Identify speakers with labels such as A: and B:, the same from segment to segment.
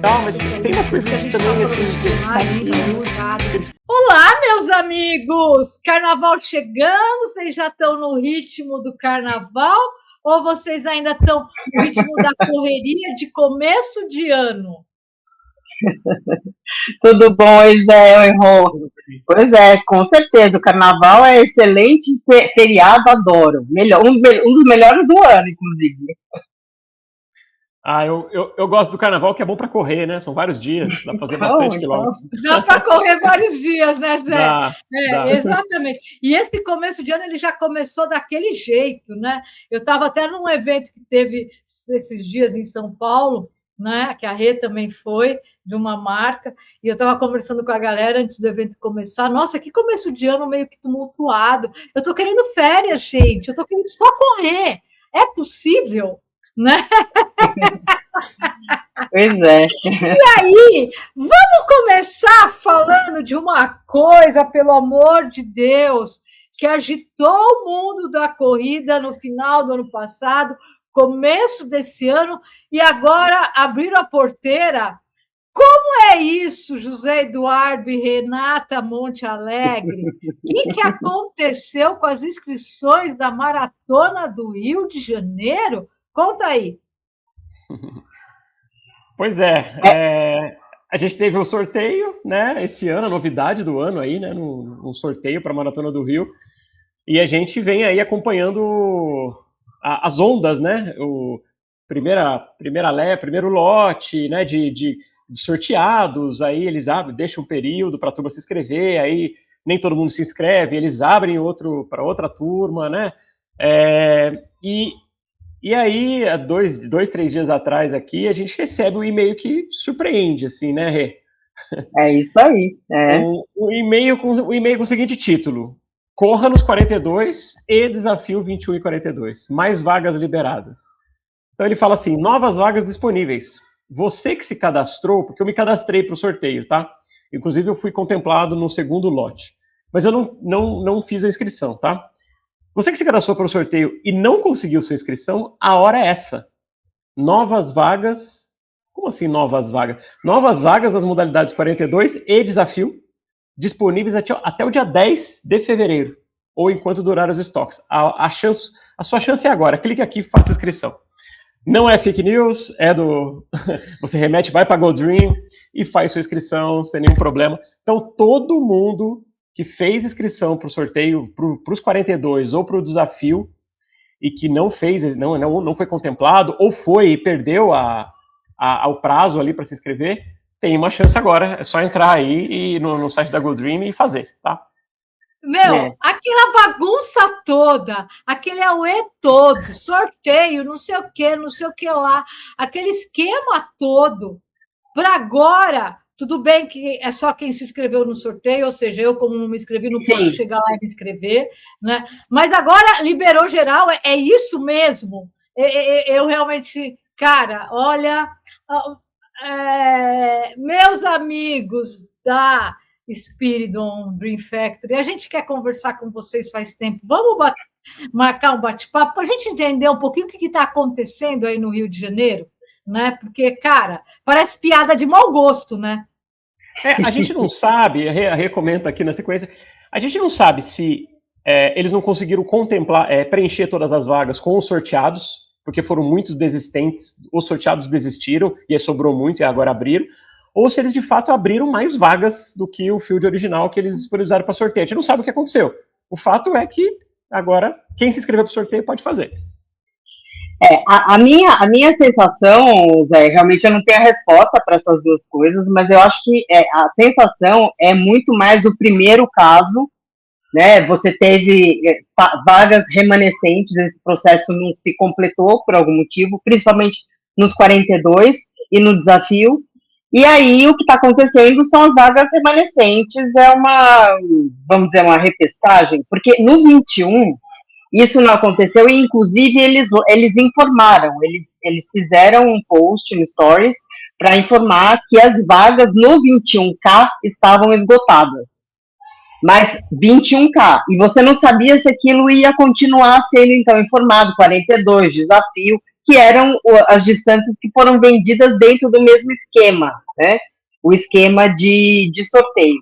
A: tal, mas tem uma coisa que também, assim,
B: Olá, meus amigos! Carnaval chegando, vocês já estão no ritmo do carnaval ou vocês ainda estão no ritmo da correria de começo de ano?
C: Tudo bom, Isé, Pois é, com certeza, o carnaval é excelente feriado, adoro. Um dos melhores do ano, inclusive.
A: Eu gosto do carnaval, que é bom para correr, né? São vários dias, dá para fazer bastante quilômetros.
B: Dá para correr vários dias, né, Zé?
A: Dá.
B: Exatamente. E esse começo de ano ele já começou daquele jeito, né? Eu estava até num evento que teve esses dias em São Paulo, né? Que a Rê também foi, de uma marca, e eu estava conversando com a galera antes do evento começar. Nossa, que começo de ano meio que tumultuado. Eu estou querendo férias, gente. Eu estou querendo só correr. É possível? Né?
C: Pois é.
B: E aí, vamos começar falando de uma coisa, pelo amor de Deus, que agitou o mundo da corrida no final do ano passado, começo desse ano, e agora abriram a porteira. Como é isso, José Eduardo e Renata Monte Alegre? O que aconteceu com as inscrições da Maratona do Rio de Janeiro? Conta aí.
A: Pois a gente teve um sorteio, né, esse ano, a novidade do ano aí, né, um sorteio para a Maratona do Rio, e a gente vem aí acompanhando as ondas, né, primeiro lote, né, de sorteados, aí eles deixam um período para a turma se inscrever, aí nem todo mundo se inscreve, eles abrem para outra turma, né, E aí, há 3 dias atrás aqui, a gente recebe um e-mail que surpreende, assim, né, Rê?
C: É isso aí.
A: Um e-mail com o seguinte título: Corra nos 42 e Desafio 21 e 42. Mais vagas liberadas. Então ele fala assim: novas vagas disponíveis. Você que se cadastrou, porque eu me cadastrei para o sorteio, tá? Inclusive eu fui contemplado no segundo lote. Mas eu não fiz a inscrição, tá? Você que se cadastrou para o sorteio e não conseguiu sua inscrição, a hora é essa. Novas vagas. Como assim novas vagas? Novas vagas nas modalidades 42 e desafio, disponíveis até o dia 10 de fevereiro, ou enquanto durar os estoques. A sua chance é agora. Clique aqui e faça inscrição. Não é fake news, você remete, vai para a GoDream e faz sua inscrição sem nenhum problema. Então, todo mundo que fez inscrição para o sorteio, para os 42 ou para o desafio, e que não fez, não foi contemplado, ou foi e perdeu o prazo ali para se inscrever, tem uma chance agora. É só entrar aí no site da GoDream e fazer, tá?
B: Aquela bagunça toda, aquele auê todo, sorteio, não sei o que lá, aquele esquema todo, para agora. Tudo bem que é só quem se inscreveu no sorteio, ou seja, eu, como não me inscrevi, não posso chegar lá e me inscrever, né? Mas agora liberou geral, é isso mesmo. Eu realmente, cara, olha, meus amigos da Spiridon Dream Factory, a gente quer conversar com vocês faz tempo. Vamos marcar um bate-papo para a gente entender um pouquinho o que está acontecendo aí no Rio de Janeiro. Né? Porque, cara, parece piada de mau gosto, né?
A: A gente não sabe, a Rê comenta aqui na sequência, a gente não sabe se eles não conseguiram contemplar, preencher todas as vagas com os sorteados, porque foram muitos desistentes, os sorteados desistiram, e aí sobrou muito e agora abriram, ou se eles de fato abriram mais vagas do que o field original que eles disponibilizaram para sorteio. A gente não sabe o que aconteceu. O fato é que agora quem se inscreveu para o sorteio pode fazer.
C: A minha sensação, Zé, realmente eu não tenho a resposta para essas duas coisas, mas eu acho que a sensação é muito mais o primeiro caso, né? Você teve vagas remanescentes, esse processo não se completou por algum motivo, principalmente nos 42 e no desafio, e aí o que está acontecendo são as vagas remanescentes, vamos dizer, uma repescagem, porque no 21... isso não aconteceu, e inclusive eles informaram, eles fizeram um post no Stories para informar que as vagas no 21K estavam esgotadas. Mas 21K, e você não sabia se aquilo ia continuar sendo então informado, 42, desafio, que eram as distâncias que foram vendidas dentro do mesmo esquema, né? O esquema de sorteio.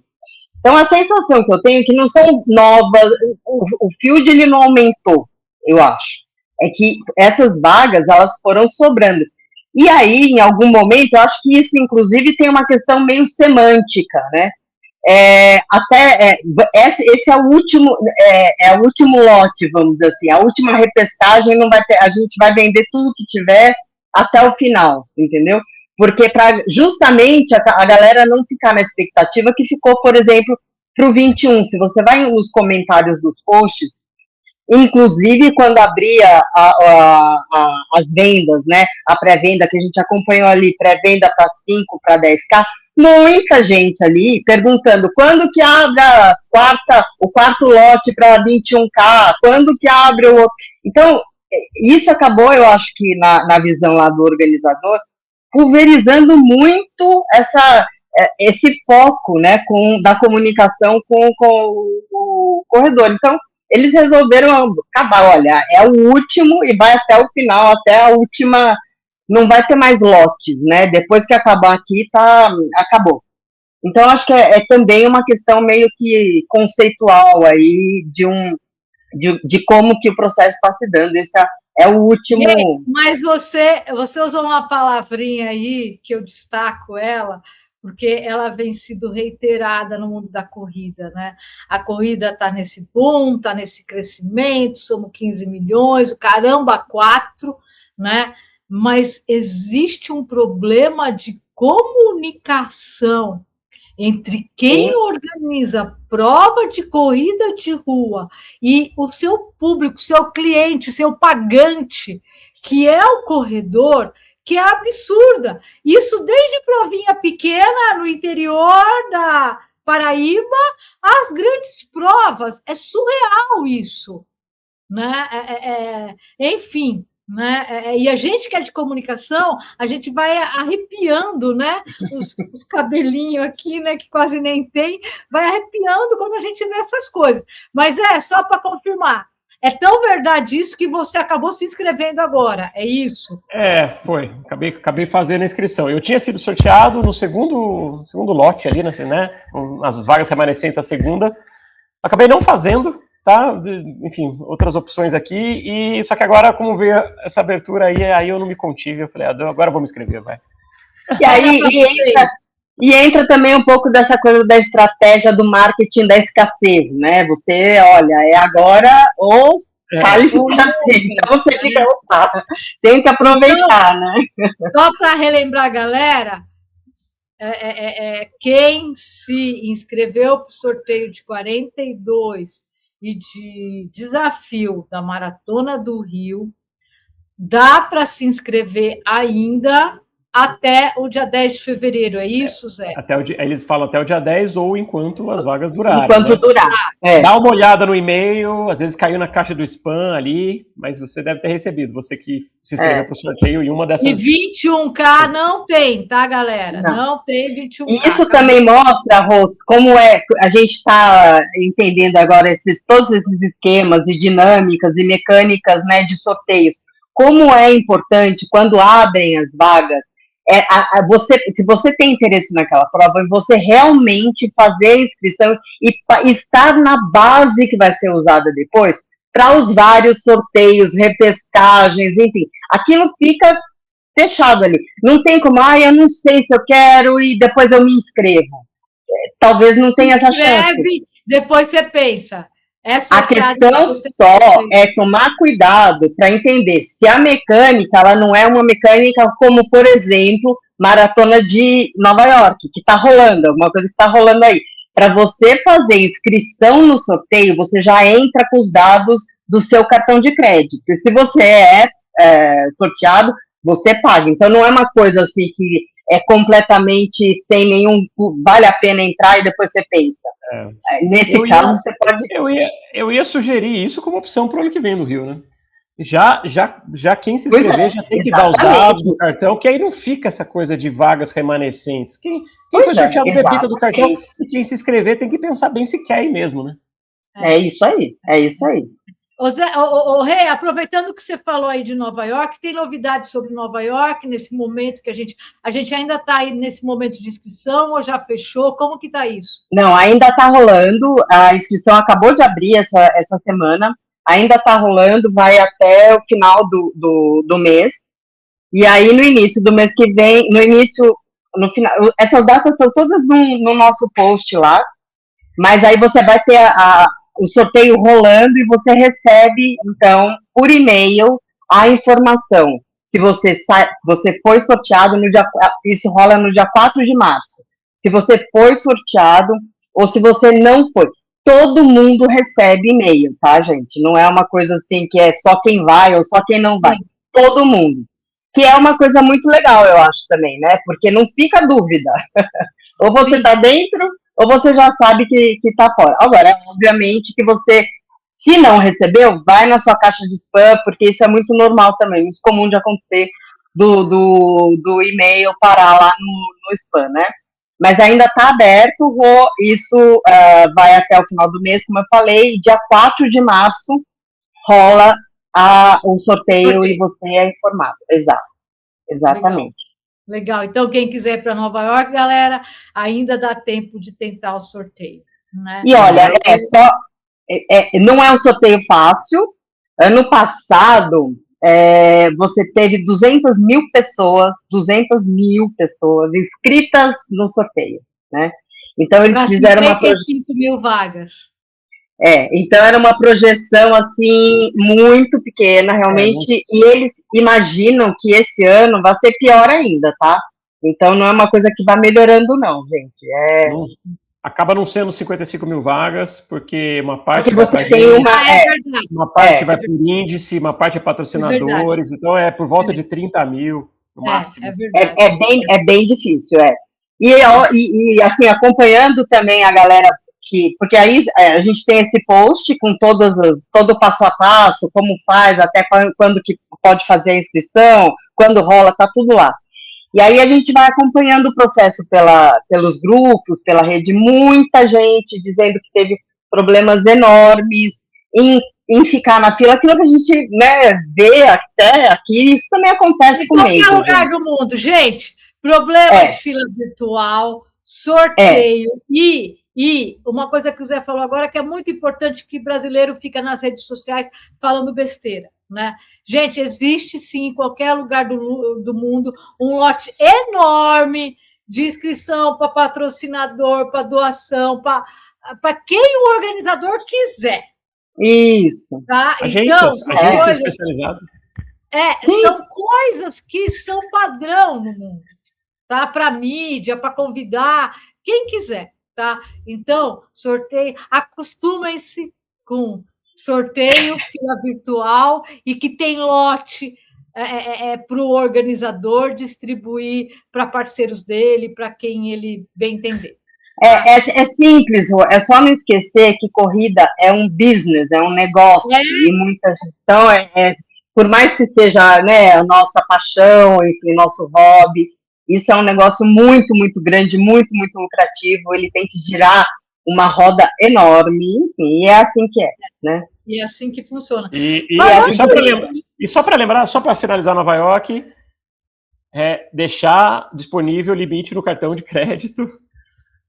C: Então, a sensação que eu tenho é que não são novas, o field ele não aumentou, eu acho. É que essas vagas, elas foram sobrando. E aí, em algum momento, eu acho que isso, inclusive, tem uma questão meio semântica, né? Esse é o último lote, vamos dizer assim, a última repescagem não vai ter, a gente vai vender tudo que tiver até o final, entendeu? Porque para justamente a galera não ficar na expectativa que ficou, por exemplo, para o 21. Se você vai nos comentários dos posts, inclusive quando abria as vendas, né, a pré-venda que a gente acompanhou ali, pré-venda para 5, para 10K, muita gente ali perguntando quando que abre o quarto lote para 21K, quando que abre o outro. Então, isso acabou, eu acho que na visão lá do organizador, pulverizando muito esse foco, né, da comunicação com o corredor. Então, eles resolveram acabar, olha, é o último e vai até o final, até a última, não vai ter mais lotes, né, depois que acabar aqui, acabou. Então, acho que é também uma questão meio que conceitual aí de como que o processo está se dando. Esse é o último...
B: Mas você usou uma palavrinha aí, que eu destaco ela, porque ela vem sido reiterada no mundo da corrida, né? A corrida está nesse boom, está nesse crescimento, somos 15 milhões, o caramba, 4, né? Mas existe um problema de comunicação entre quem organiza prova de corrida de rua e o seu público, seu cliente, seu pagante, que é o corredor, que é absurda. Isso desde provinha pequena no interior da Paraíba às grandes provas. É surreal isso, né? Enfim, né? E a gente que é de comunicação, a gente vai arrepiando, né? Os cabelinhos aqui, né? Que quase nem tem, vai arrepiando quando a gente vê essas coisas. Mas só para confirmar. É tão verdade isso que você acabou se inscrevendo agora, é isso?
A: Foi. Acabei fazendo a inscrição. Eu tinha sido sorteado no segundo lote ali, né? Nas vagas remanescentes da segunda. Acabei não fazendo, tá? Enfim, outras opções aqui. E só que agora, como veio essa abertura aí eu não me contive. Eu falei, agora eu vou me inscrever, vai.
C: E aí entra também um pouco dessa coisa da estratégia do marketing da escassez, né? Você, olha, é agora ou cálice escassez. Então você fica, opa, tem que aproveitar, né?
B: Só para relembrar a galera, quem se inscreveu para o sorteio de 42 e de desafio da Maratona do Rio, dá para se inscrever ainda até o dia 10 de fevereiro, é isso, Zé?
A: Eles falam até o dia 10 ou enquanto as vagas durarem.
C: Enquanto durar.
A: Dá uma olhada no e-mail, às vezes caiu na caixa do spam ali, mas você deve ter recebido, você que se inscreveu para o sorteio em uma dessas...
B: E 21K não tem, tá, galera? Não tem 21K.
C: E isso também mostra, Rô, como a gente está entendendo agora todos esses esquemas e dinâmicas e mecânicas, né, de sorteios. Como é importante, quando abrem as vagas, se você tem interesse naquela prova, você realmente fazer a inscrição e estar na base que vai ser usada depois para os vários sorteios, repescagens, enfim, aquilo fica fechado ali. Não tem como, eu não sei se eu quero e depois eu me inscrevo. Talvez não tenha essa chance.
B: Depois você pensa.
C: A questão só é tomar cuidado para entender se a mecânica ela não é uma mecânica como, por exemplo, Maratona de Nova York, que está rolando, uma coisa que está rolando aí. Para você fazer inscrição no sorteio, você já entra com os dados do seu cartão de crédito. E se você é sorteado, você paga. Então não é uma coisa assim que é completamente sem nenhum... Vale a pena entrar e depois você pensa. Nesse caso, você pode...
A: Eu ia sugerir isso como opção para o ano que vem no Rio, né? Já quem se inscrever já tem que dar os dados do cartão, que aí não fica essa coisa de vagas remanescentes. Quem foi sorteado debita do cartão, e quem se inscrever tem que pensar bem se quer ir mesmo, né?
C: É isso aí.
B: Rê, aproveitando que você falou aí de Nova York, tem novidades sobre Nova York nesse momento que a gente ainda está aí nesse momento de inscrição ou já fechou? Como que está isso?
C: Não, ainda está rolando, a inscrição acabou de abrir essa semana, ainda está rolando, vai até o final do mês, e aí no início do mês que vem, no final, essas datas estão todas no nosso post lá, mas aí você vai ter o sorteio rolando e você recebe, então, por e-mail, a informação. Se você foi sorteado no dia, isso rola no dia 4 de março. Se você foi sorteado ou se você não foi. Todo mundo recebe e-mail, tá, gente? Não é uma coisa assim que é só quem vai ou só quem não vai. Todo mundo. Que é uma coisa muito legal, eu acho também, né? Porque não fica dúvida. Ou você está dentro, ou você já sabe que está fora. Agora, obviamente que você, se não recebeu, vai na sua caixa de spam, porque isso é muito normal também, muito comum de acontecer do e-mail parar lá no spam, né? Mas ainda está aberto, isso vai até o final do mês, como eu falei, dia 4 de março rola o sorteio e você é informado. Exatamente.
B: Legal. Então, quem quiser ir para Nova York, galera, ainda dá tempo de tentar o sorteio. Né?
C: E olha, não é um sorteio fácil. Ano passado, você teve 200 mil pessoas inscritas no sorteio, né? Então, eles fizeram
B: 55 mil vagas.
C: Então era uma projeção, assim, muito pequena, realmente, e eles imaginam que esse ano vai ser pior ainda, tá? Então não é uma coisa que vai melhorando, não, gente.
A: Acaba não sendo 55 mil vagas, porque uma parte
C: vai para
A: uma parte vai por índice, uma parte é patrocinadores, então é por volta de 30 mil, no máximo.
C: É bem difícil, E assim, acompanhando também a galera, porque aí a gente tem esse post com todo o passo a passo, como faz, até quando que pode fazer a inscrição, quando rola, tá tudo lá. E aí a gente vai acompanhando o processo pelos grupos, pela rede, muita gente dizendo que teve problemas enormes em ficar na fila, aquilo que a gente, né, vê até aqui, isso também acontece comigo.
B: Em qualquer lugar do mundo, gente, problema de fila virtual, sorteio e uma coisa que o Zé falou agora que é muito importante, que brasileiro fica nas redes sociais falando besteira, né? Gente, existe sim em qualquer lugar do mundo um lote enorme de inscrição para patrocinador, para doação, para quem o organizador quiser.
C: Isso.
B: Tá?
A: Então, especializado.
B: São coisas que são padrão no mundo, tá? Para mídia, para convidar quem quiser. Tá? Então, sorteio, acostumem-se com sorteio, fila virtual e que tem lote para o organizador distribuir para parceiros dele, para quem ele bem entender.
C: É simples, é só não esquecer que corrida é um business, é um negócio, e muita gente, então por mais que seja, né, a nossa paixão, enfim, nosso hobby, isso é um negócio muito, muito grande, muito, muito lucrativo. Ele tem que girar uma roda enorme, enfim, e é assim que é, né?
B: E é assim que funciona.
A: Só para lembrar, só para finalizar Nova York, deixar disponível o limite no cartão de crédito.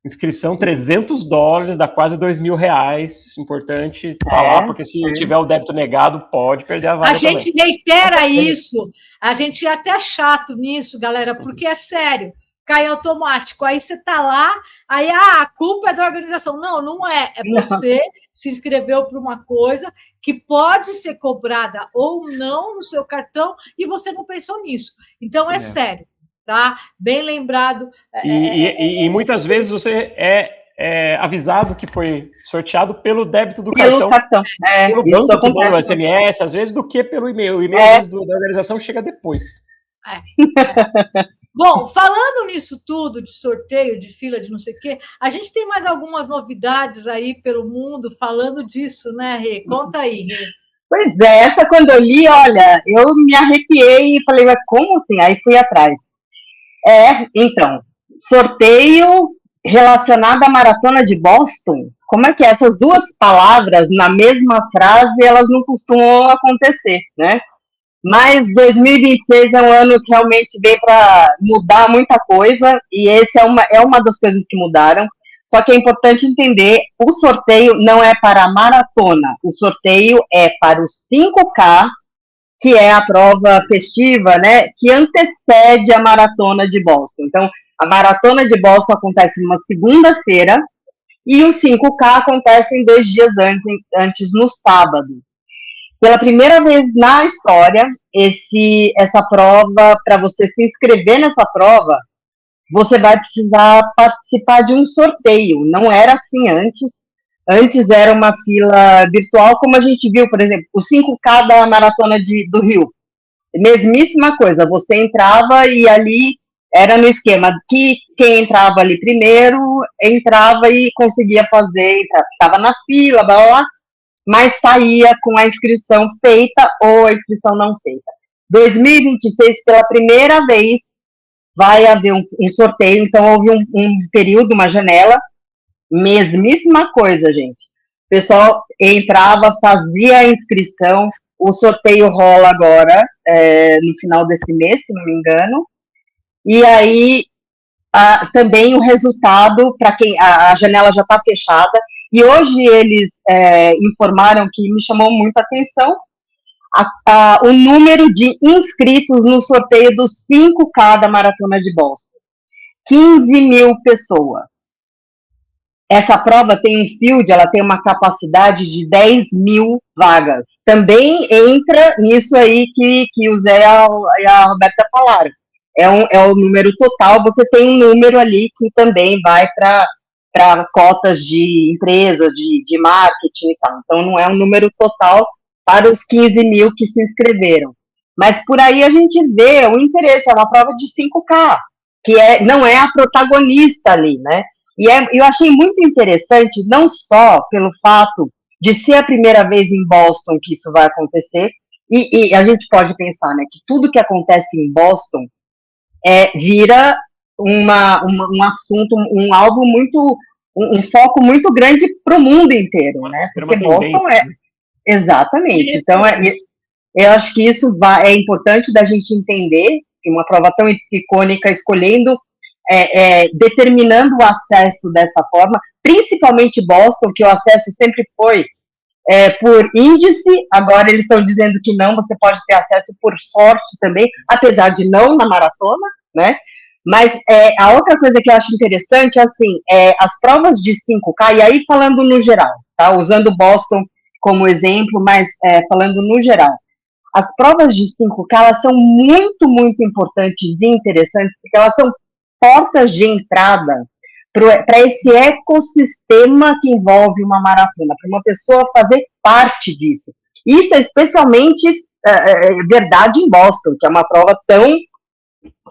A: Inscrição $300, dá quase R$2.000. Importante falar, porque se tiver o débito negado, pode perder a vaga.
B: A gente reitera isso, a gente é até chato nisso, galera, porque é sério, cai automático. Aí você tá lá, aí a culpa é da organização. Não, não é. É você se inscreveu para uma coisa que pode ser cobrada ou não no seu cartão e você não pensou nisso. Então é sério. Tá? Bem lembrado.
A: E muitas vezes você é avisado que foi sorteado pelo débito do cartão. Pelo banco que manda o SMS, às vezes, do que pelo e-mail. O e-mail, às vezes, da organização chega depois.
B: Bom, falando nisso tudo, de sorteio, de fila, de não sei o quê, a gente tem mais algumas novidades aí pelo mundo falando disso, né, Rê? Conta aí, Rê.
C: Pois é, essa quando eu li, olha, eu me arrepiei e falei, mas como assim? Aí fui atrás. Então, sorteio relacionada à maratona de Boston, como é que é? Essas duas palavras na mesma frase, elas não costumam acontecer, né? Mas 2026 é um ano que realmente veio para mudar muita coisa, e esse é uma das coisas que mudaram. Só que é importante entender, o sorteio não é para a maratona, o sorteio é para o 5K, que é a prova festiva, né, que antecede a maratona de Boston. Então, a maratona de Boston acontece numa segunda-feira, e o 5K acontece em 2 dias antes no sábado. Pela primeira vez na história, essa prova, para você se inscrever nessa prova, você vai precisar participar de um sorteio. Não era assim antes. Antes era uma fila virtual, como a gente viu, por exemplo, o 5K da Maratona do Rio. Mesmíssima coisa, você entrava e ali era no esquema que quem entrava ali primeiro, entrava e conseguia fazer, estava na fila, blá, blá, blá, mas saía com a inscrição feita ou a inscrição não feita. 2026, pela primeira vez, vai haver um sorteio, então houve um período, uma janela, mesmíssima coisa, gente. O pessoal entrava, fazia a inscrição, o sorteio rola agora, no final desse mês, se não me engano, e aí também o resultado, para quem a janela já está fechada, e hoje eles informaram que me chamou muita atenção, o número de inscritos no sorteio do 5K da Maratona de Boston. 15 mil pessoas. Essa prova tem um field, ela tem uma capacidade de 10 mil vagas. Também entra nisso aí que o Zé e a Roberta falaram. É o número total, você tem um número ali que também vai para cotas de empresa, de marketing e tal. Então, não é um número total para os 15 mil que se inscreveram. Mas por aí a gente vê o interesse, é uma prova de 5K, que não é a protagonista ali, né? E eu achei muito interessante, não só pelo fato de ser a primeira vez em Boston que isso vai acontecer, e a gente pode pensar, né, que tudo que acontece em Boston vira um assunto, um alvo muito, um foco muito grande para o mundo inteiro, né? Porque Boston exatamente. Então, eu acho que isso é importante da gente entender que uma prova tão icônica escolhendo, determinando o acesso dessa forma, principalmente Boston, que o acesso sempre foi por índice, agora eles estão dizendo que não, você pode ter acesso por sorte também, apesar de não na maratona, né? Mas a outra coisa que eu acho interessante é assim, as provas de 5K, e aí falando no geral, tá? Usando Boston como exemplo, mas falando no geral, as provas de 5K, elas são muito, muito importantes e interessantes, porque elas são portas de entrada para esse ecossistema que envolve uma maratona, para uma pessoa fazer parte disso. Isso é especialmente verdade em Boston, que é uma prova tão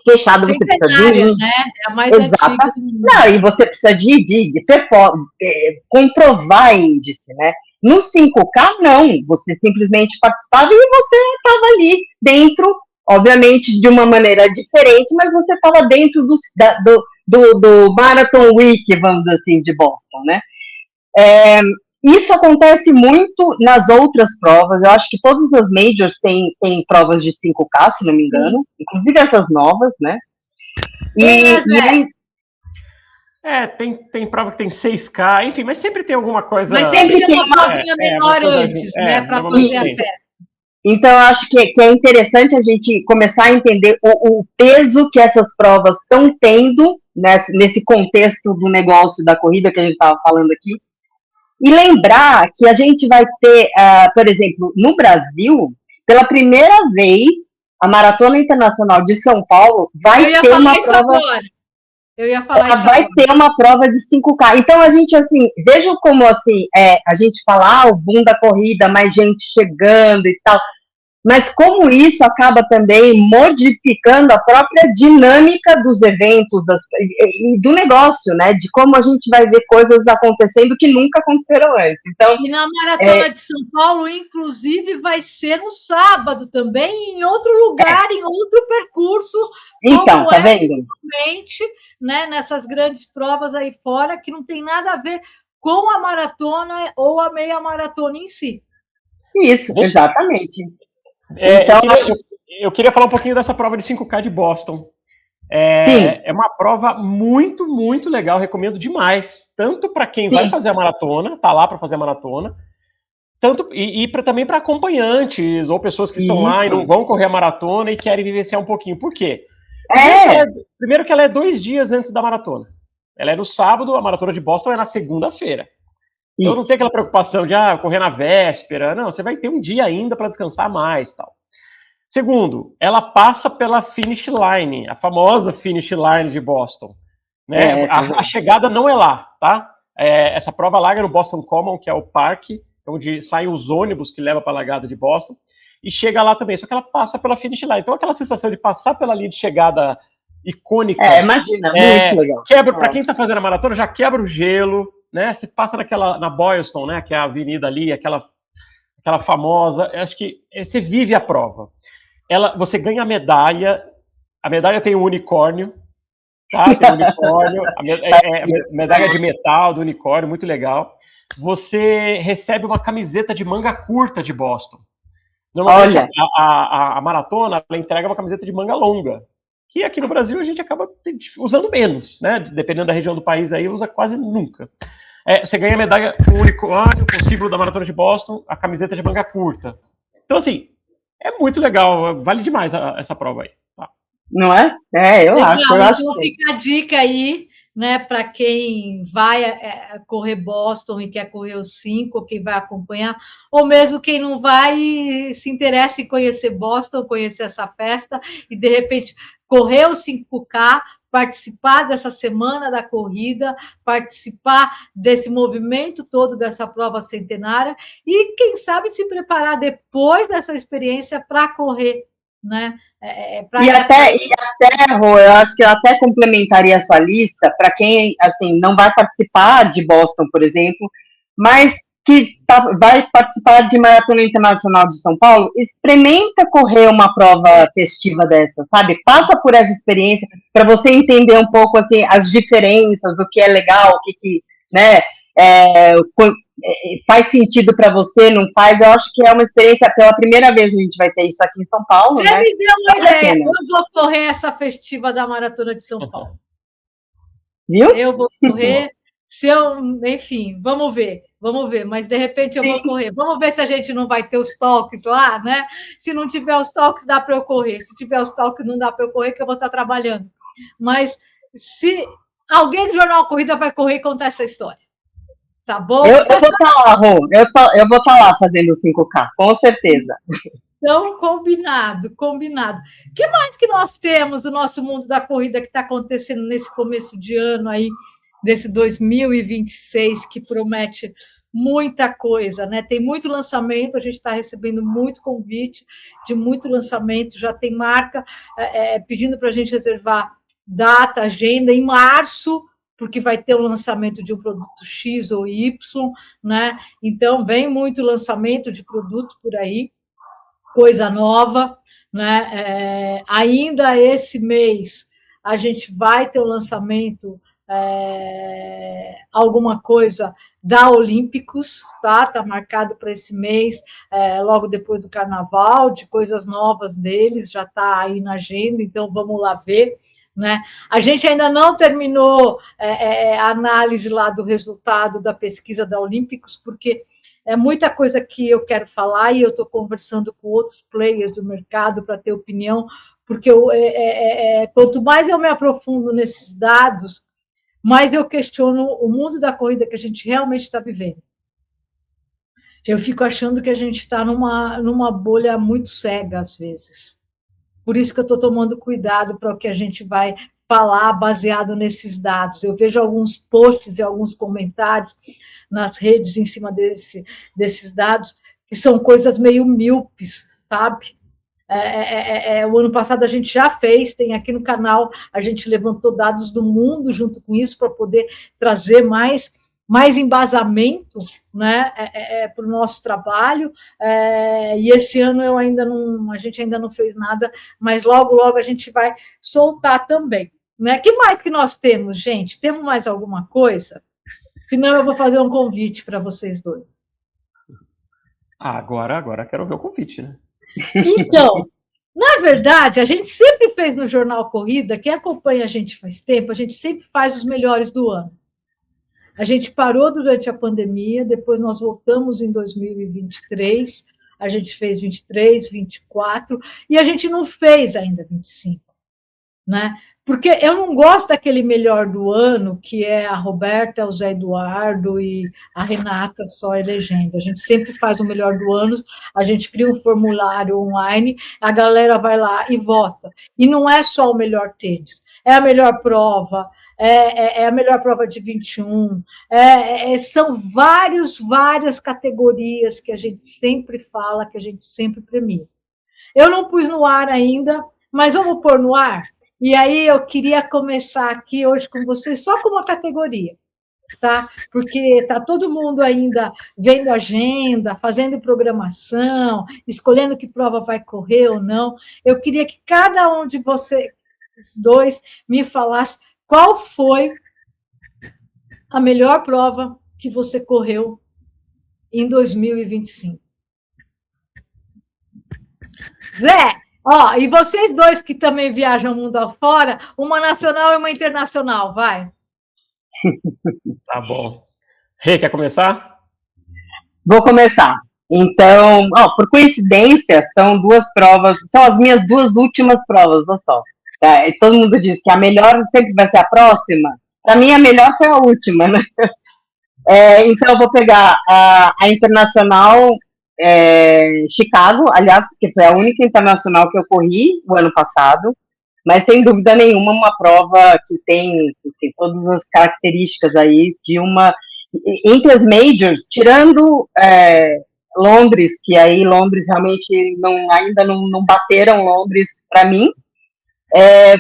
C: fechada, você precisa de...
B: né? É a mais antiga.
C: Não, e você precisa de comprovar índice, né? No 5K, não. Você simplesmente participava e você estava ali dentro, obviamente de uma maneira diferente, mas você estava dentro do Marathon Week, vamos dizer assim, de Boston, né? Isso acontece muito nas outras provas. Eu acho que todas as majors têm provas de 5K, se não me engano, inclusive essas novas, né?
A: Tem prova que tem 6K, enfim, mas sempre tem alguma coisa...
B: Mas sempre tem uma provinha menor antes, né, para fazer a festa.
C: Então, eu acho que é interessante a gente começar a entender o peso que essas provas estão tendo, né, nesse contexto do negócio da corrida que a gente estava falando aqui, e lembrar que a gente vai ter, por exemplo, no Brasil, pela primeira vez, a Maratona Internacional de São Paulo vai ter uma prova...
B: Eu ia falar
C: isso vai ter uma prova de 5K. Então, a gente, assim, veja como, assim, a gente fala, o boom da corrida, mais gente chegando e tal. mas como isso acaba também modificando a própria dinâmica dos eventos e do negócio, né? De como a gente vai ver coisas acontecendo que nunca aconteceram antes. Então,
B: e na Maratona de São Paulo, inclusive, vai ser no sábado também, em outro lugar, em outro percurso.
C: Então, tá vendo?
B: Né, nessas grandes provas aí fora, que não tem nada a ver com a maratona ou a meia maratona em si.
C: Isso, exatamente.
A: Então, eu queria falar um pouquinho dessa prova de 5K de Boston. É uma prova muito, muito legal, recomendo demais. Tanto para quem vai fazer a maratona, tá lá para fazer a maratona, tanto e também para acompanhantes ou pessoas que estão lá e não vão correr a maratona e querem vivenciar um pouquinho. Por quê? Primeiro que ela é 2 dias antes da maratona. Ela é no sábado, a maratona de Boston é na segunda-feira. Então não tem aquela preocupação de correr na véspera. Não, você vai ter um dia ainda para descansar mais, tal. Segundo, ela passa pela finish line, a famosa finish line de Boston. Né? A chegada não é lá, tá? Essa prova larga no Boston Common, que é o parque onde saem os ônibus que levam para a largada de Boston, e chega lá também, só que ela passa pela finish line. Então aquela sensação de passar pela linha de chegada icônica.
C: Imagina, muito legal.
A: Para quem está fazendo a maratona, já quebra o gelo, né? Você passa na Boylston, né? Que é a avenida ali, aquela famosa. Acho que você vive a prova. Você ganha a medalha tem um unicórnio, tá? Tem um unicórnio, a medalha de metal do unicórnio, muito legal. Você recebe uma camiseta de manga curta de Boston. Normalmente a maratona ela entrega uma camiseta de manga longa, que aqui no Brasil a gente acaba usando menos, né? Dependendo da região do país aí, usa quase nunca. Você ganha a medalha com o unicórnio, com o símbolo da maratona de Boston, a camiseta de manga curta. Então, assim, é muito legal, vale demais essa prova aí. Tá?
C: Não é? Eu acho.
B: Então fica a dica aí, né, para quem vai correr Boston e quer correr os 5, quem vai acompanhar, ou mesmo quem não vai e se interessa em conhecer Boston, conhecer essa festa e, de repente, correr os 5K, participar dessa semana da corrida, participar desse movimento todo dessa prova centenária e, quem sabe, se preparar depois dessa experiência para correr, né?
C: E até, Rô, eu acho que eu até complementaria a sua lista para quem, assim, não vai participar de Boston, por exemplo, mas que vai participar de Maratona Internacional de São Paulo, experimenta correr uma prova festiva dessa, sabe? Passa por essa experiência para você entender um pouco, assim, as diferenças, o que é legal, o que né, faz sentido para você, não faz? Eu acho que é uma experiência, pela primeira vez a gente vai ter isso aqui em São Paulo,
B: Você me deu uma ideia, eu vou correr essa festiva da Maratona de São Paulo.
C: Viu?
B: Eu vou correr, enfim, vamos ver, mas de repente eu vou correr. Vamos ver se a gente não vai ter os toques lá, né? Se não tiver os toques, dá para eu correr. Se tiver os toques, não dá para eu correr, que eu vou estar trabalhando. Mas se alguém do Jornal Corrida vai correr e contar essa história. Tá bom?
C: Eu vou estar lá, Rô. Eu vou estar lá fazendo o 5K, com certeza.
B: Então, combinado. O que mais que nós temos do nosso mundo da corrida que está acontecendo nesse começo de ano aí, desse 2026, que promete muita coisa, né? Tem muito lançamento, a gente está recebendo muito convite de muito lançamento, já tem marca pedindo para a gente reservar data, agenda em março, porque vai ter o lançamento de um produto X ou Y, né? Então, vem muito lançamento de produto por aí, coisa nova, né? Ainda esse mês, a gente vai ter o lançamento, alguma coisa da Olímpicos, tá? Tá marcado para esse mês, logo depois do Carnaval, de coisas novas deles, já está aí na agenda, então vamos lá ver. Né? A gente ainda não terminou a análise lá do resultado da pesquisa da Olímpicos, porque é muita coisa que eu quero falar e eu estou conversando com outros players do mercado para ter opinião, porque quanto mais eu me aprofundo nesses dados, mais eu questiono o mundo da corrida que a gente realmente está vivendo. Eu fico achando que a gente está numa bolha muito cega, às vezes. Por isso que eu estou tomando cuidado para o que a gente vai falar baseado nesses dados. Eu vejo alguns posts e alguns comentários nas redes em cima desses dados, que são coisas meio míopes, sabe? O ano passado a gente já fez, tem aqui no canal, a gente levantou dados do mundo junto com isso para poder trazer mais embasamento, né, para o nosso trabalho, e esse ano a gente ainda não fez nada, mas logo a gente vai soltar também. Né? Que mais que nós temos, gente? Temos mais alguma coisa? Senão eu vou fazer um convite para vocês dois.
A: Agora quero ver o convite, né?
B: Então, na verdade, a gente sempre fez no Jornal Corrida, quem acompanha a gente faz tempo, a gente sempre faz os melhores do ano. A gente parou durante a pandemia, depois nós voltamos em 2023, a gente fez 23, 24, e a gente não fez ainda 25, né? Porque eu não gosto daquele melhor do ano, que é a Roberta, o Zé Eduardo e a Renata só elegendo. A gente sempre faz o melhor do ano, a gente cria um formulário online, a galera vai lá e vota. E não é só o melhor tênis, é a melhor prova, é a melhor prova de 21, são várias categorias que a gente sempre fala, que a gente sempre premia. Eu não pus no ar ainda, mas vamos pôr no ar? E aí eu queria começar aqui hoje com vocês só com uma categoria, tá? Porque está todo mundo ainda vendo agenda, fazendo programação, escolhendo que prova vai correr ou não. Eu queria que cada um de vocês dois me falasse qual foi a melhor prova que você correu em 2025. Zé! E vocês dois que também viajam o mundo afora, uma nacional e uma internacional, vai.
A: Tá bom. Rê, quer começar?
C: Vou começar. Então, por coincidência, são duas provas, são as minhas duas últimas provas, olha só. Tá? E todo mundo diz que a melhor sempre vai ser a próxima. Para mim, a melhor foi a última, né? Então, eu vou pegar a internacional Chicago, aliás, porque foi a única internacional que eu corri o ano passado, mas sem dúvida nenhuma uma prova que tem todas as características aí de uma entre as majors, tirando Londres, que aí Londres realmente ainda não bateram Londres para mim,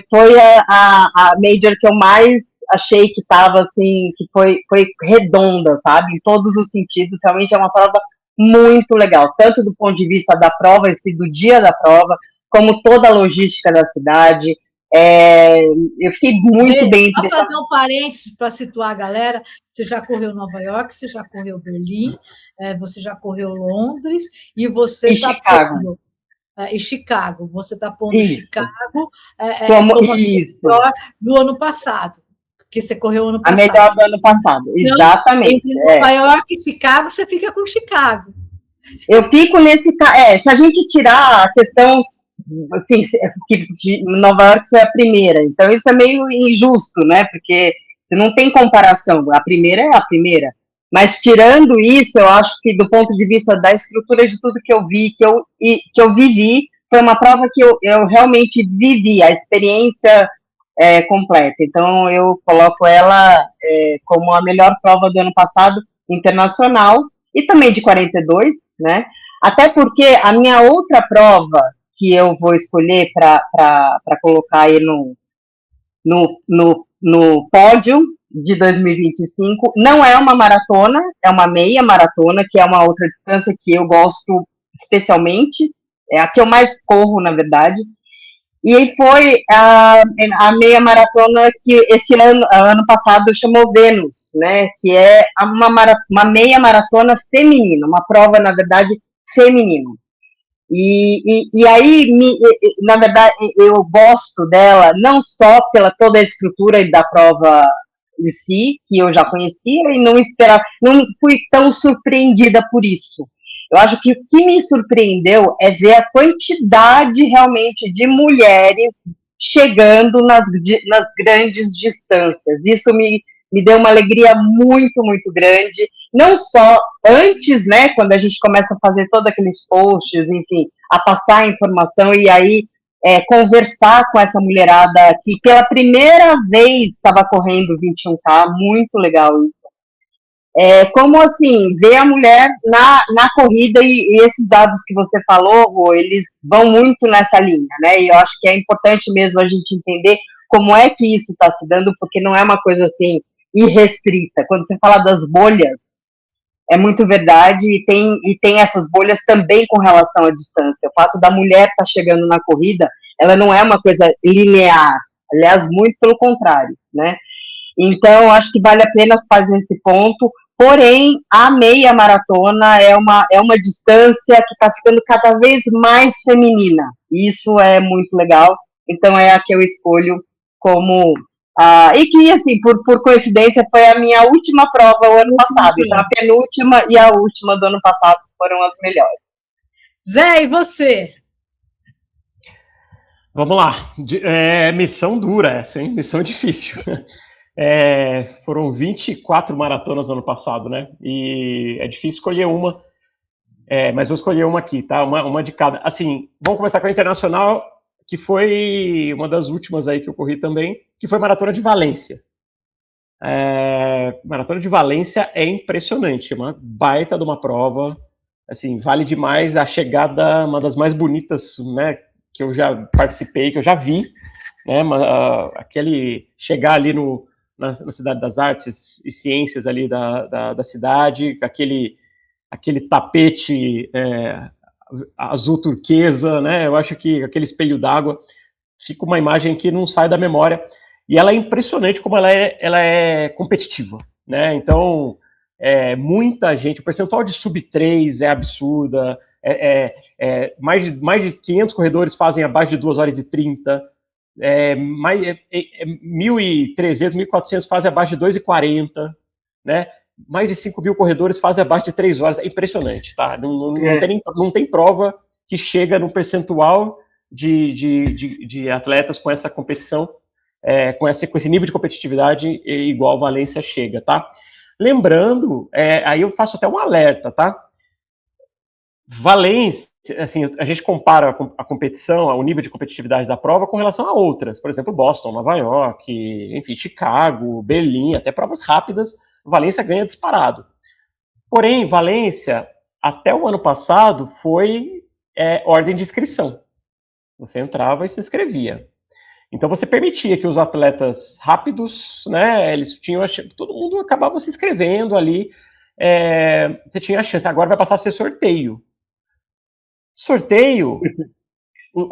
C: foi a major que eu mais achei que estava assim, que foi redonda, sabe, em todos os sentidos. Realmente é uma prova muito legal, tanto do ponto de vista da prova, do dia da prova, como toda a logística da cidade. Eu fiquei muito bem interessada.
B: Vou fazer um parênteses para situar a galera. Você já correu Nova York, você já correu Berlim, você já correu Londres, e você está pondo... E Chicago. Você está pondo Chicago como a melhor do ano passado. Porque você correu ano passado.
C: A melhor do ano passado, então, exatamente.
B: Entre Nova York e Chicago, você fica com Chicago.
C: Eu fico nesse... se a gente tirar a questão... Assim, que Nova York foi a primeira, então isso é meio injusto, né? Porque você não tem comparação. A primeira é a primeira. Mas tirando isso, eu acho que do ponto de vista da estrutura de tudo que eu vi, que eu vivi, foi uma prova que eu realmente vivi, a experiência completa. Então, eu coloco ela como a melhor prova do ano passado, internacional, e também de 42, né? Até porque a minha outra prova que eu vou escolher para colocar aí no pódio de 2025, não é uma maratona, é uma meia maratona, que é uma outra distância que eu gosto especialmente, é a que eu mais corro, na verdade. E aí foi a meia maratona que esse ano passado chamou Vênus, né? Que é uma meia maratona feminina, uma prova, na verdade, feminina. E aí, na verdade, eu gosto dela não só pela toda a estrutura da prova em si, que eu já conhecia e não fui tão surpreendida por isso. Eu acho que o que me surpreendeu é ver a quantidade realmente de mulheres chegando nas grandes distâncias. Isso me deu uma alegria muito, muito grande. Não só antes, né, quando a gente começa a fazer todos aqueles posts, enfim, a passar a informação e aí conversar com essa mulherada que pela primeira vez estava correndo 21K, muito legal isso. como assim, ver a mulher na corrida, e esses dados que você falou, Rô, eles vão muito nessa linha, né? E eu acho que é importante mesmo a gente entender como é que isso está se dando, porque não é uma coisa assim irrestrita. Quando você fala das bolhas, é muito verdade, e tem essas bolhas também com relação à distância. O fato da mulher estar chegando na corrida, ela não é uma coisa linear, aliás, muito pelo contrário, né? Então, acho que vale a pena fazer esse ponto. Porém, a meia maratona é uma distância que está ficando cada vez mais feminina. Isso é muito legal. Então, é a que eu escolho como. E que, assim, por coincidência, foi a minha última prova o ano passado. Então, a penúltima e a última do ano passado foram as melhores.
B: Zé, e você?
A: Vamos lá. Missão dura essa, hein? Missão difícil. Foram 24 maratonas no ano passado, né? E é difícil escolher uma, mas vou escolher uma aqui, tá? Uma de cada. Assim, vamos começar com a internacional, que foi uma das últimas aí que eu corri também, que foi a Maratona de Valência. Maratona de Valência é impressionante, uma baita de uma prova, assim, vale demais. A chegada, uma das mais bonitas, né, que eu já participei, que eu já vi, né, aquele chegar ali na Cidade das Artes e Ciências ali da cidade, aquele tapete azul turquesa, né, eu acho que aquele espelho d'água, fica uma imagem que não sai da memória, e ela é impressionante como ela é competitiva, né, então, muita gente, o percentual de sub-3 é absurda, mais de 500 corredores fazem abaixo de 2 horas e 30, 1.300, 1.400 fazem abaixo de 2h40, né? Mais de 5 mil corredores fazem abaixo de 3 horas. É impressionante, tá? Não tem prova que chega no percentual de atletas com essa competição, com esse nível de competitividade igual Valência chega, tá? Lembrando, aí eu faço até um alerta, tá? Valência, assim, a gente compara a competição, o nível de competitividade da prova com relação a outras, por exemplo, Boston, Nova York, enfim, Chicago, Berlim, até provas rápidas, Valência ganha disparado. Porém, Valência, até o ano passado, foi ordem de inscrição. Você entrava e se inscrevia. Então você permitia que os atletas rápidos, né, eles tinham todo mundo acabava se inscrevendo ali, você tinha a chance. Agora vai passar a ser sorteio. Sorteio,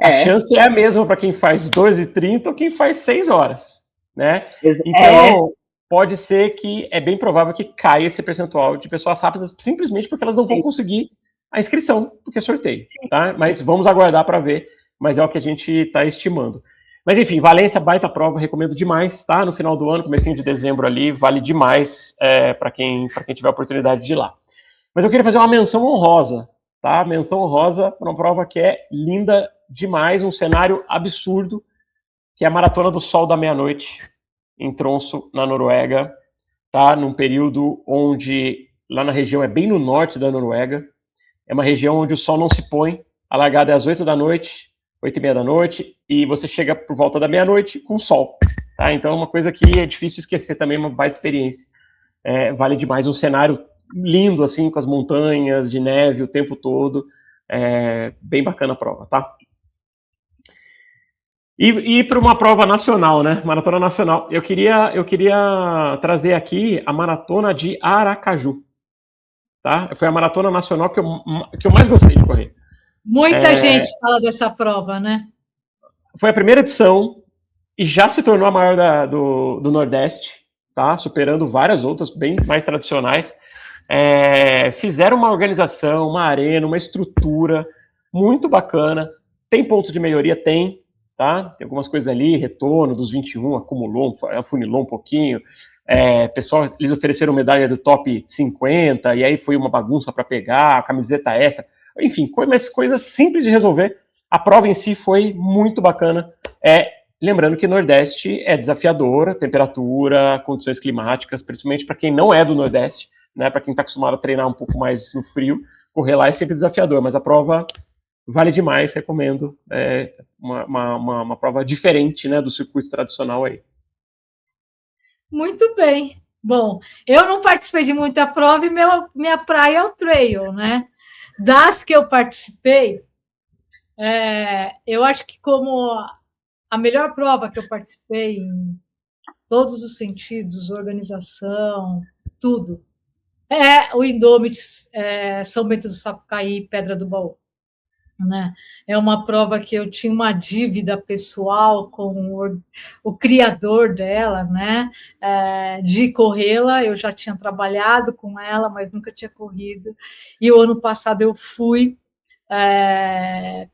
A: a chance é a mesma para quem faz 2h30 ou quem faz 6 horas, né? Então, pode ser que é bem provável que caia esse percentual de pessoas rápidas simplesmente porque elas não vão conseguir a inscrição, porque é sorteio, tá? Mas vamos aguardar para ver, mas é o que a gente está estimando. Mas enfim, Valência, baita prova, recomendo demais, tá? No final do ano, comecinho de dezembro ali, vale demais para quem tiver a oportunidade de ir lá. Mas eu queria fazer uma menção honrosa, tá? Menção honrosa para uma prova que é linda demais, um cenário absurdo, que é a Maratona do Sol da Meia-Noite, em Tromsø, na Noruega, tá? Num período onde, lá na região, é bem no norte da Noruega, é uma região onde o sol não se põe, a largada é às 8 da noite, 8h30 da noite, e você chega por volta da meia-noite com sol, tá? Então é uma coisa que é difícil esquecer também, uma baita experiência. Vale demais, um cenário lindo, assim, com as montanhas de neve o tempo todo, bem bacana a prova, tá? E para uma prova nacional, né? Maratona nacional. Eu queria trazer aqui a Maratona de Aracaju, tá? Foi a maratona nacional que eu mais gostei de correr.
B: Muita gente fala dessa prova, né?
A: Foi a primeira edição e já se tornou a maior do Nordeste, tá? Superando várias outras bem mais tradicionais. Fizeram uma organização, uma arena, uma estrutura muito bacana. Tem pontos de melhoria? Tem, tá? Tem algumas coisas ali, retorno dos 21, afunilou um pouquinho. Pessoal, eles ofereceram medalha do top 50, e aí foi uma bagunça para pegar, a camiseta essa. Enfim, coisas simples de resolver. A prova em si foi muito bacana. Lembrando que Nordeste é desafiadora, temperatura, condições climáticas, principalmente para quem não é do Nordeste, né, para quem está acostumado a treinar um pouco mais no frio, correr lá é sempre desafiador, mas a prova vale demais, recomendo. Uma prova diferente, né, do circuito tradicional aí.
B: Muito bem. Bom, eu não participei de muita prova e minha praia é o trail, né? Das que eu participei, eu acho que como a melhor prova que eu participei em todos os sentidos, organização, tudo, é o Indômito São Bento do Sapucaí, Pedra do Baú. Né? É uma prova que eu tinha uma dívida pessoal com o criador dela, né? De corrê-la. Eu já tinha trabalhado com ela, mas nunca tinha corrido. E o ano passado eu fui,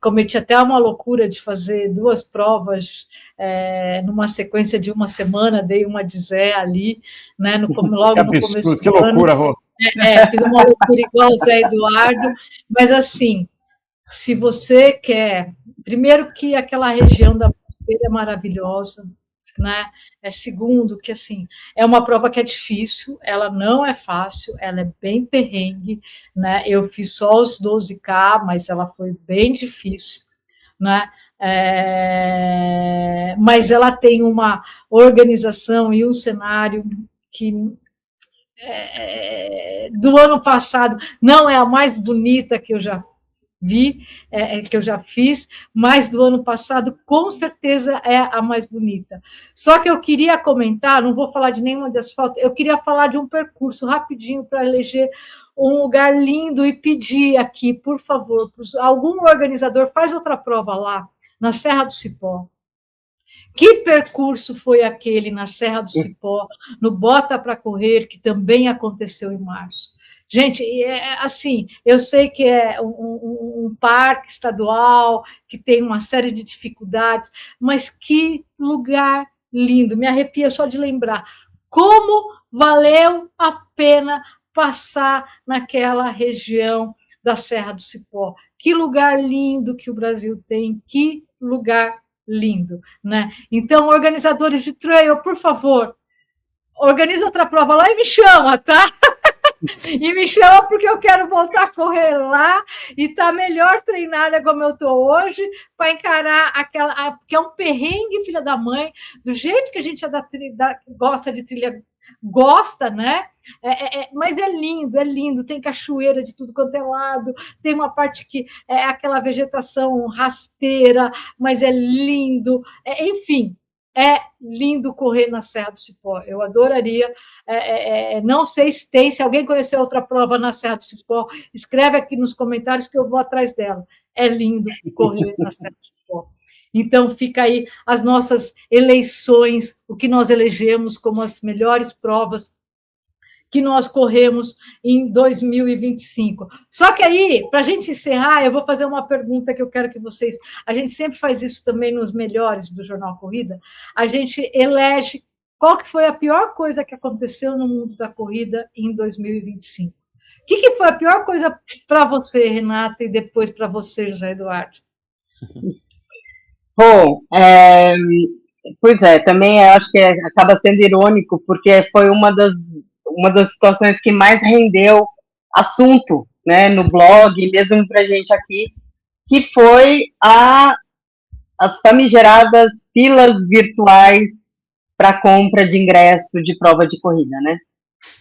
B: cometi até uma loucura de fazer 2 provas numa sequência de uma semana, dei uma de Zé ali, né? Logo no começo do
A: que loucura, Rô.
B: fiz uma loucura igual o Zé Eduardo, mas assim, se você quer, primeiro que aquela região da Feira é maravilhosa, né? Segundo que assim, é uma prova que é difícil, ela não é fácil, ela é bem perrengue, né? Eu fiz só os 12K, mas ela foi bem difícil, né? Mas ela tem uma organização e um cenário que do ano passado não é a mais bonita que eu já vi, que eu já fiz, mas do ano passado, com certeza, é a mais bonita. Só que eu queria comentar, não vou falar de nenhuma das fotos, eu queria falar de um percurso rapidinho para eleger um lugar lindo e pedir aqui, por favor, algum organizador, faz outra prova lá, na Serra do Cipó. Que percurso foi aquele na Serra do Cipó, no Bota para Correr, que também aconteceu em março? Gente, assim, eu sei que é um parque estadual, que tem uma série de dificuldades, mas que lugar lindo, me arrepia só de lembrar. Como valeu a pena passar naquela região da Serra do Cipó. Que lugar lindo que o Brasil tem, que lugar lindo, né? Então, organizadores de trail, por favor, organiza outra prova lá e me chama, tá? E me chama porque eu quero voltar a correr lá e estar tá melhor treinada como eu estou hoje para encarar aquela que é um perrengue, filha da mãe, do jeito que a gente gosta de trilha, gosta, né? Mas é lindo, tem cachoeira de tudo quanto é lado, tem uma parte que é aquela vegetação rasteira, mas é lindo, enfim. É lindo correr na Serra do Cipó. Eu adoraria. Não sei se tem. Se alguém conhecer outra prova na Serra do Cipó, escreve aqui nos comentários que eu vou atrás dela. É lindo correr na Serra do Cipó. Então, fica aí as nossas eleições, o que nós elegemos como as melhores provas que nós corremos em 2025. Só que aí, para a gente encerrar, eu vou fazer uma pergunta que eu quero que vocês... A gente sempre faz isso também nos melhores do Jornal Corrida. A gente elege qual que foi a pior coisa que aconteceu no mundo da corrida em 2025. O que foi a pior coisa para você, Renata, e depois para você, José Eduardo?
C: Bom, pois é, também acho que acaba sendo irônico, porque foi uma das situações que mais rendeu assunto, né, no blog, mesmo para a gente aqui, que foi as famigeradas filas virtuais para compra de ingresso de prova de corrida, né?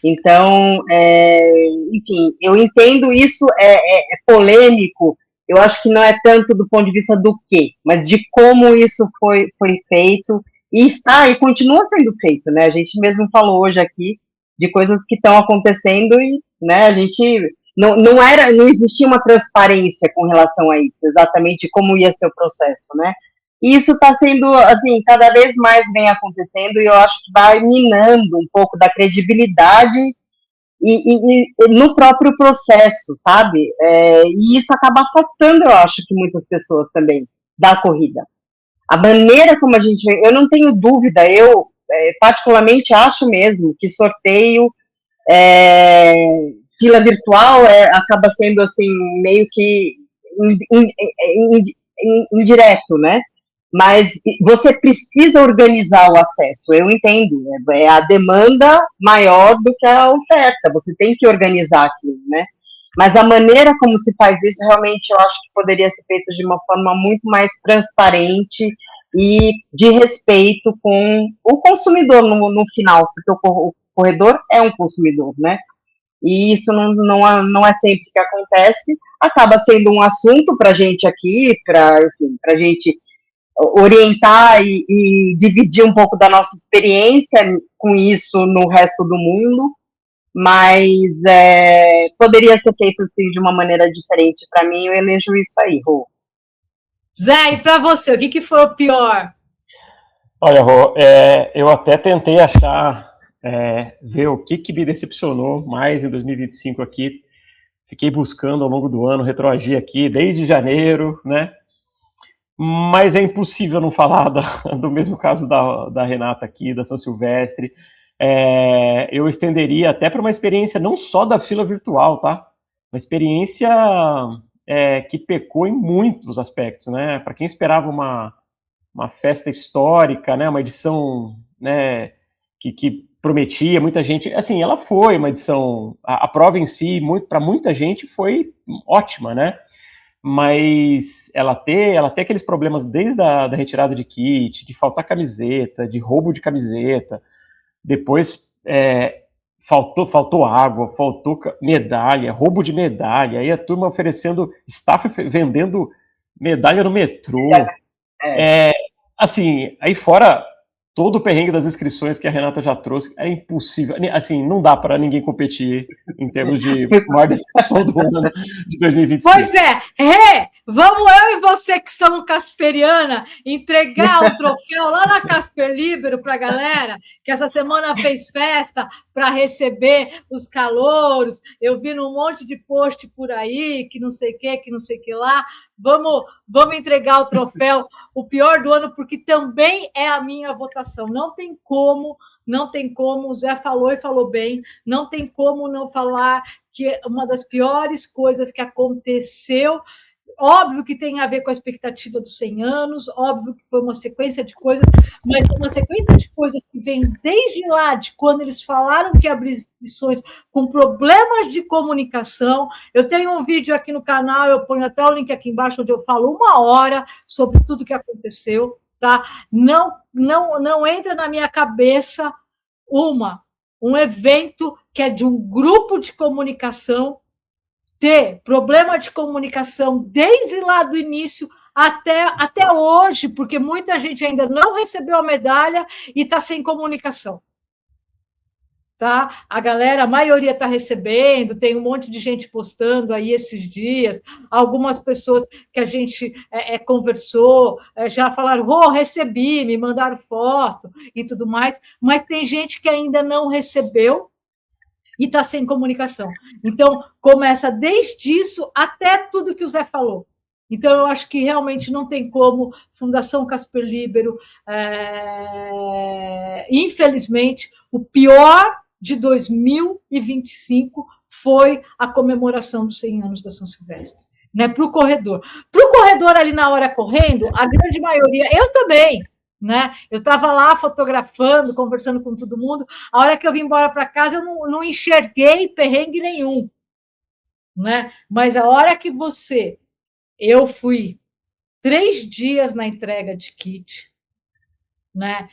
C: Então, enfim, eu entendo isso, é polêmico, eu acho que não é tanto do ponto de vista do quê, mas de como isso foi feito, e continua sendo feito, né? A gente mesmo falou hoje aqui de coisas que estão acontecendo e, né, a gente não existia uma transparência com relação a isso, exatamente como ia ser o processo, né? E isso está sendo, assim, cada vez mais vem acontecendo e eu acho que vai minando um pouco da credibilidade e no próprio processo, sabe? E isso acaba afastando, eu acho, que muitas pessoas também da corrida. A maneira como a gente... Eu não tenho dúvida, eu particularmente acho mesmo que sorteio, fila virtual acaba sendo assim, meio que indireto, né? Mas você precisa organizar o acesso, eu entendo, é a demanda maior do que a oferta, você tem que organizar aquilo, né? Mas a maneira como se faz isso, realmente, eu acho que poderia ser feito de uma forma muito mais transparente e de respeito com o consumidor no final, porque o corredor é um consumidor, né? E isso não é sempre que acontece, acaba sendo um assunto para a gente aqui, para a gente orientar e dividir um pouco da nossa experiência com isso no resto do mundo, mas poderia ser feito sim de uma maneira diferente. Para mim, eu elejo isso aí, Rô.
B: Zé, e para você, o que foi o pior?
A: Olha, Rô, eu até tentei achar, ver o que me decepcionou mais em 2025 aqui. Fiquei buscando ao longo do ano, retroagir aqui desde janeiro, né? Mas é impossível não falar do mesmo caso da Renata aqui, da São Silvestre. Eu estenderia até para uma experiência não só da fila virtual, tá? Uma experiência que pecou em muitos aspectos, né? Para quem esperava uma festa histórica, né? Uma edição, né? Que prometia muita gente. Assim, ela foi uma edição. A prova em si, para muita gente, foi ótima, né? Mas ela ter aqueles problemas desde a da retirada de kit, de faltar camiseta, de roubo de camiseta, depois faltou água, faltou medalha, roubo de medalha, aí a turma oferecendo, staff vendendo medalha no metrô. Assim, aí fora todo o perrengue das inscrições que a Renata já trouxe, é impossível, assim, não dá para ninguém competir em termos de maior decepção do ano de 2025.
B: Pois vamos eu e você que somos casperiana entregar o troféu lá na Casper Libero para a galera, que essa semana fez festa para receber os calouros, eu vi num monte de post por aí, que não sei o que lá, vamos entregar o troféu, o pior do ano, porque também é a minha votação, não tem como, o Zé falou e falou bem, não tem como não falar que uma das piores coisas que aconteceu, óbvio que tem a ver com a expectativa dos 100 anos, óbvio que foi uma sequência de coisas, mas uma sequência de coisas que vem desde lá, de quando eles falaram que abriam inscrições com problemas de comunicação. Eu tenho um vídeo aqui no canal, eu ponho até o link aqui embaixo, onde eu falo 1 hora sobre tudo que aconteceu, tá? Não entra na minha cabeça um evento que é de um grupo de comunicação ter problema de comunicação desde lá do início até hoje, porque muita gente ainda não recebeu a medalha e está sem comunicação. Tá? A maioria está recebendo, tem um monte de gente postando aí esses dias, algumas pessoas que a gente conversou já falaram, recebi, me mandaram foto e tudo mais, mas tem gente que ainda não recebeu e está sem comunicação. Então, começa desde isso até tudo que o Zé falou. Então, eu acho que realmente não tem como. Fundação Casper Libero, infelizmente, o pior de 2025 foi a comemoração dos 100 anos da São Silvestre, né? Para o corredor. Para o corredor ali na hora correndo, a grande maioria, eu também, né? Eu estava lá fotografando, conversando com todo mundo. A hora que eu vim embora para casa, eu não enxerguei perrengue nenhum, né? Mas a hora que eu fui 3 dias na entrega de kit, né?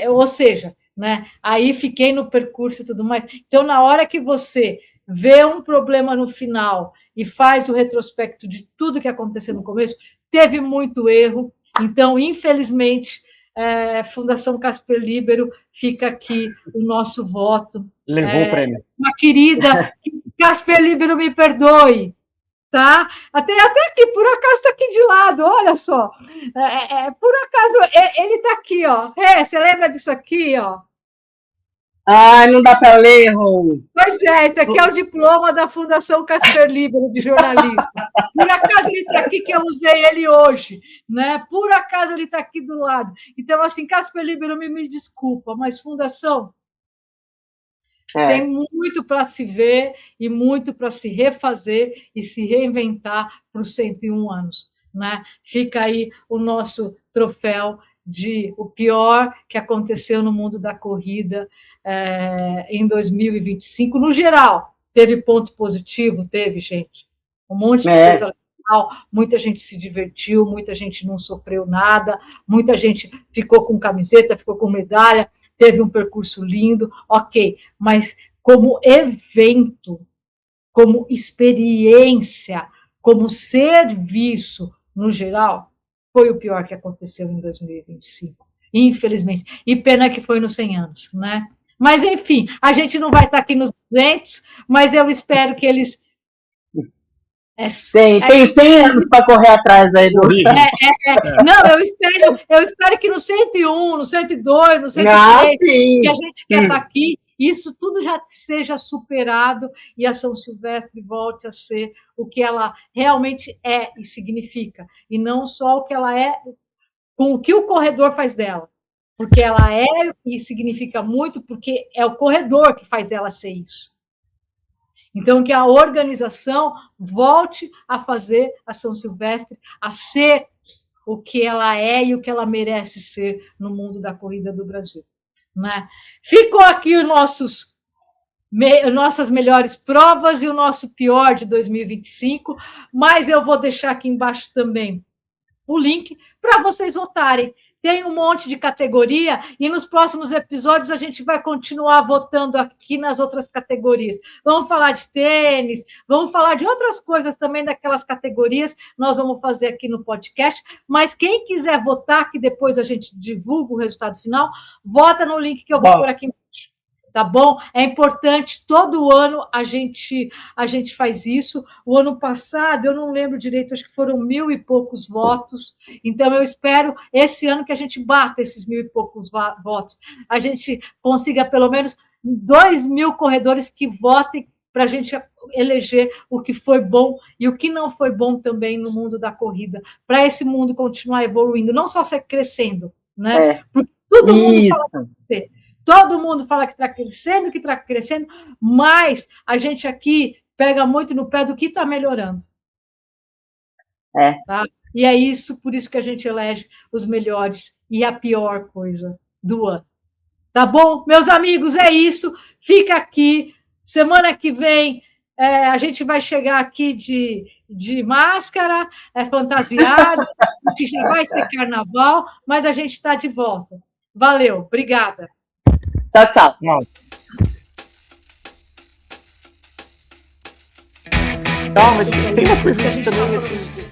B: Ou seja, né? Aí fiquei no percurso e tudo mais. Então, na hora que você vê um problema no final e faz o retrospecto de tudo que aconteceu no começo, teve muito erro. Então, infelizmente, Fundação Casper Libero, fica aqui o nosso voto.
A: Levou o prêmio.
B: Uma querida, Casper Libero, me perdoe. Tá? Até aqui, por acaso está aqui de lado, olha só. Por acaso, ele está aqui, ó. Você lembra disso aqui, ó?
C: Não dá para ler, Rô.
B: Pois esse aqui é o diploma da Fundação Casper Libero de jornalista. Por acaso ele está aqui, que eu usei ele hoje, né? Por acaso ele está aqui do lado. Então, assim, Casper Libero, me desculpa, mas Fundação tem muito para se ver e muito para se refazer e se reinventar para os 101 anos, né? Fica aí o nosso troféu de o pior que aconteceu no mundo da corrida em 2025. No geral, teve ponto positivo? Teve, gente. Um monte de coisa legal, muita gente se divertiu, muita gente não sofreu nada, muita gente ficou com camiseta, ficou com medalha, teve um percurso lindo, ok, mas como evento, como experiência, como serviço, no geral, foi o pior que aconteceu em 2025, infelizmente. E pena que foi nos 100 anos, né? Mas, enfim, a gente não vai estar aqui nos 200, mas eu espero que eles...
C: Tem 100 anos para correr atrás aí do...
B: Não, eu espero que no 101, no 102, no 103, que a gente quer estar aqui, isso tudo já seja superado e a São Silvestre volte a ser o que ela realmente é e significa, e não só o que ela é com o que o corredor faz dela, porque ela é e significa muito, porque é o corredor que faz dela ser isso. Então, que a organização volte a fazer a São Silvestre a ser o que ela é e o que ela merece ser no mundo da corrida do Brasil. Né? Ficou aqui nossas melhores provas e o nosso pior de 2025, mas eu vou deixar aqui embaixo também o link para vocês votarem. Tem um monte de categoria e nos próximos episódios a gente vai continuar votando aqui nas outras categorias. Vamos falar de tênis, vamos falar de outras coisas também daquelas categorias, nós vamos fazer aqui no podcast, mas quem quiser votar, que depois a gente divulga o resultado final, vota no link que eu vou pôr aqui embaixo. Tá bom? É importante, todo ano a gente faz isso. O ano passado, eu não lembro direito, acho que foram 1.000 e poucos votos. Então, eu espero esse ano que a gente bata esses 1.000 e poucos votos. A gente consiga pelo menos 2.000 corredores que votem para a gente eleger o que foi bom e o que não foi bom também no mundo da corrida, para esse mundo continuar evoluindo, não só ser crescendo, né? Porque todo mundo fala que todo mundo fala que está crescendo, mas a gente aqui pega muito no pé do que está melhorando. Tá? E é isso, por isso que a gente elege os melhores e a pior coisa do ano. Tá bom? Meus amigos, é isso. Fica aqui. Semana que vem a gente vai chegar aqui de máscara, fantasiado, que já vai ser carnaval, mas a gente está de volta. Valeu, obrigada.
C: Tchau, tchau.
A: Não, mas tem uma coisa que também...